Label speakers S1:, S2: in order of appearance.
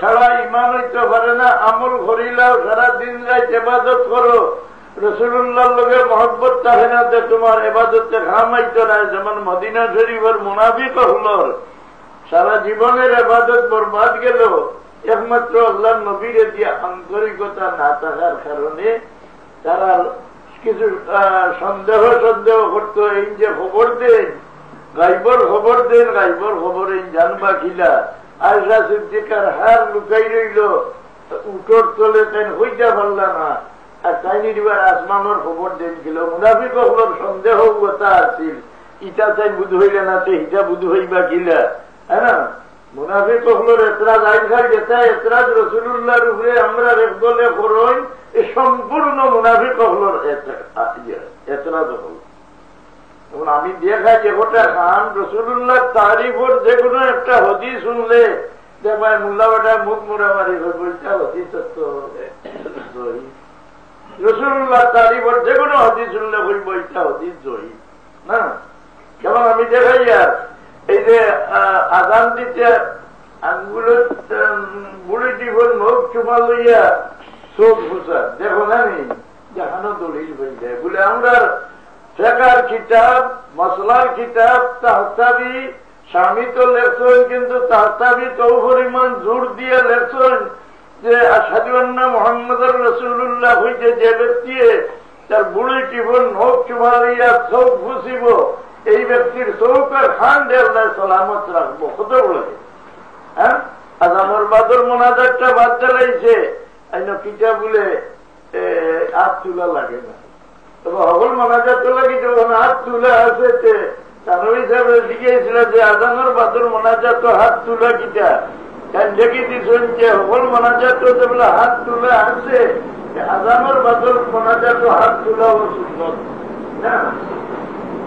S1: ছাড়া ইমান হইতে পারে না, আমল করিলাও সারা দিন রাত ইবাদত করো, রাসূলুল্লাহর লগে মহব্বত থাকে না, তোমার ইবাদতে ঘাম হইতো না। যেমন মদিনা শরীফের মুনাফিক হলর সারা জীবনের ইবাদত বরবাদ গেল একমাত্র আল্লাহর নবীরে দিয়ে আন্তরিকতা না থাকার কারণে। তারা কিছু সন্দেহ করতো, এই যে খবর দেন গাইবর খবর দেন, গাইবর খবর এই জানবা খিলা। আয়েশা সিদ্দিকার হার লুকাই রইল, উঠোর তলে তাই হইতে পারলা না, আর তাই নিবার আসমানের খবর দেন গেল। মুনাফিক হলোর সন্দেহ কথা আছিল, ইটা তাই বুধ হইলে না, তো ইটা বুধ হইবা গিলা, হ্যাঁ না। মুনাফিক হলোর এতরাজ আইসার যেটা এতরাজ রাসূলুল্লাহর উপরে আমরা রেখলে করই, এ সম্পূর্ণ মুনাফিক হলোর এতরাজ হল। এখন আমি দেখাই যে গোটা খান রাসূলুল্লাহ তারিফর যে কোনো একটা হাদিস শুনলে দেখায় মোল্লা বেটা মুখ মোড়ামারি বলতে হাদিস রাসূলুল্লাহ তারিফর যে কোনো হাদিস শুনলে বলবো এটা হাদিস জয়ী না। যেমন আমি দেখাই আর এই যে আজান দিতে আঙ্গুলের বুড়ি টিফোর নখ চুমা লইয়া চোখ ফুসা দেখো না নি দেখানো দলিল হয়ে যায় বলে। আমরা ফেকার কিতাব, মশলার কিতাব, তাহতাবি স্বামী তো লেখছেন, কিন্তু তাহতাবি তো পরিমাণ জোর দিয়ে লেখছেন যে আশহাদু আন্না মুহাম্মাদুর রাসূলুল্লাহ হইতে যে ব্যক্তি তার বুড়ি টিফোর নখ চুমা লইয়া চোখ ফুসিব, এই ব্যক্তির চৌকার খান দেওয়ার সালামত রাখবো। কত বলে হ্যাঁ, আজ আমার বাদর মোনাজাতটা বাদ চালাইছে কিটা বলে হাত তুলা লাগে না, তবে সকল মোনাজাত তো লাগি যখন হাত তুলা আছে তানবী সাহেব শিখিয়েছিল যে আজানোর বাদর মোনাজাত হাত তুলা কিটা দেখি দিচ্ছেন যে সকল মোনাজাত বলে হাত তুলা আছে, আজানোর বাদর মোনাজাত হাত তুলা সুন্দর না।